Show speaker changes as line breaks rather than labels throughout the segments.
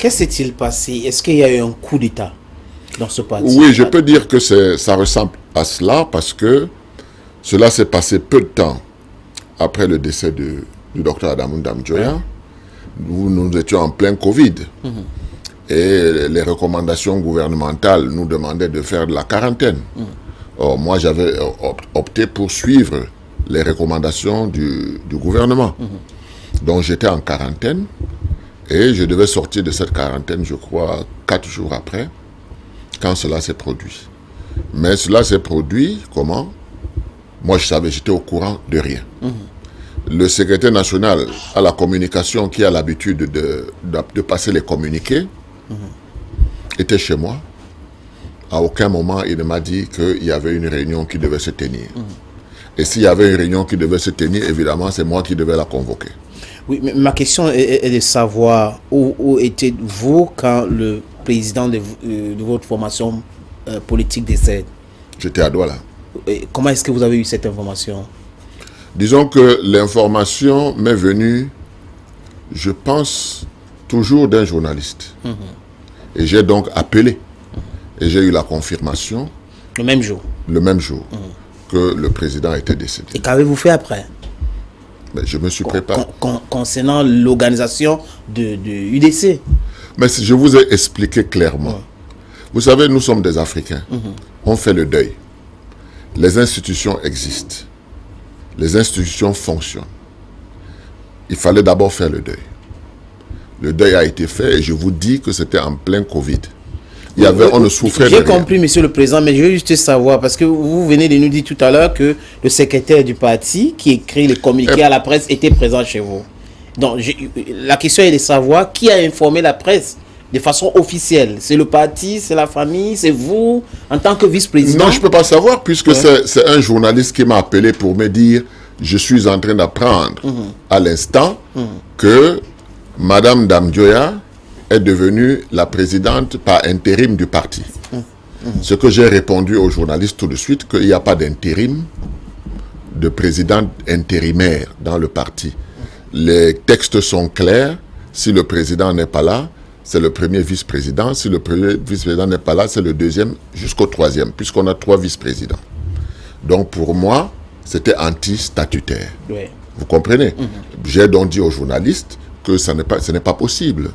Qu'est-ce qui s'est-il passé? Est-ce qu'il y a eu un coup d'État dans ce parti?
Oui, je peux dire que ça ressemble à cela parce que cela s'est passé peu de temps après le décès du docteur Adamou Dame-Dioya. Nous étions en plein Covid. Et les recommandations gouvernementales nous demandaient de faire de la quarantaine. Or, moi, j'avais opté pour suivre les recommandations du gouvernement. Donc, j'étais en quarantaine et je devais sortir de cette quarantaine, je crois, 4 jours après, quand cela s'est produit. Mais cela s'est produit comment? Moi, je savais, j'étais au courant de rien. Le secrétaire national à la communication, qui a l'habitude de passer les communiqués, était chez moi. À aucun moment, il ne m'a dit qu'il y avait une réunion qui devait se tenir. Et s'il y avait une réunion qui devait se tenir, évidemment, c'est moi qui devais la convoquer.
Oui, mais ma question est de savoir où étiez-vous quand le président de votre formation politique décède?
J'étais à Douala.
Et comment est-ce que vous avez eu cette information?
Disons que l'information m'est venue, je pense, toujours d'un journaliste. Et j'ai donc appelé. Et j'ai eu la confirmation.
Le même jour? Le
même jour que le président était décédé.
Et qu'avez-vous fait après?
Mais je me suis préparé.
Concernant l'organisation de UDC?
Mais je vous ai expliqué clairement. Vous savez, nous sommes des Africains. On fait le deuil. Les institutions existent. Les institutions fonctionnent. Il fallait d'abord faire le deuil. Le deuil a été fait et je vous dis que c'était en plein Covid. On ne souffrait de rien.
J'ai compris, monsieur le président, mais je veux juste savoir, parce que vous venez de nous dire tout à l'heure que le secrétaire du parti qui écrit les communiqués à la presse était présent chez vous. Donc, la question est de savoir qui a informé la presse de façon officielle. C'est le parti, c'est la famille, c'est vous, en tant que vice-président?
Non, je ne peux pas savoir, puisque c'est un journaliste qui m'a appelé pour me dire « Je suis en train d'apprendre à l'instant que Madame Dame-Dioya est devenue la présidente par intérim du parti. Ce que j'ai répondu aux journalistes tout de suite, qu'il n'y a pas d'intérim, de présidente intérimaire dans le parti. Les textes sont clairs. Si le président n'est pas là, c'est le premier vice-président. Si le premier vice-président n'est pas là, c'est le deuxième jusqu'au troisième, puisqu'on a 3 vice-présidents. Donc pour moi, c'était anti-statutaire.
Oui.
Vous comprenez? J'ai donc dit aux journalistes que ce n'est pas possible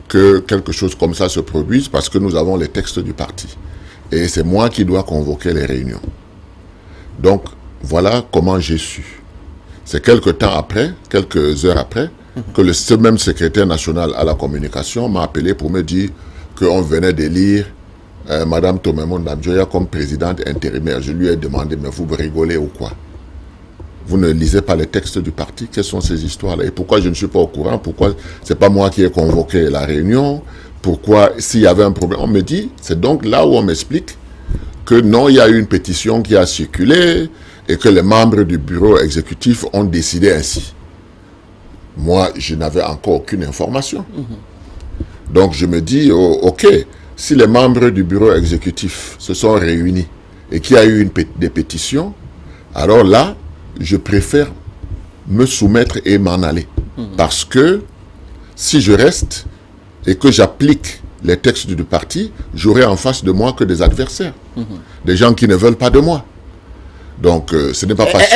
que quelque chose comme ça se produise parce que nous avons les textes du parti. Et c'est moi qui dois convoquer les réunions. Donc, voilà comment j'ai su. C'est quelques heures après, que ce même secrétaire national à la communication m'a appelé pour me dire qu'on venait d'élire Madame Tomémon Dame-Dioya comme présidente intérimaire. Je lui ai demandé, mais vous rigolez ou quoi? Vous ne lisez pas les textes du parti? Quelles sont ces histoires-là? Et pourquoi je ne suis pas au courant? Pourquoi c'est pas moi qui ai convoqué la réunion? Pourquoi, s'il y avait un problème? On me dit, c'est donc là où on m'explique que non, il y a eu une pétition qui a circulé et que les membres du bureau exécutif ont décidé ainsi. Moi, je n'avais encore aucune information. Donc je me dis, ok, si les membres du bureau exécutif se sont réunis et qu'il y a eu des pétitions, alors là, je préfère me soumettre et m'en aller. Parce que si je reste et que j'applique les textes du parti, j'aurai en face de moi que des adversaires. Des gens qui ne veulent pas de moi. Donc, ce n'est pas facile.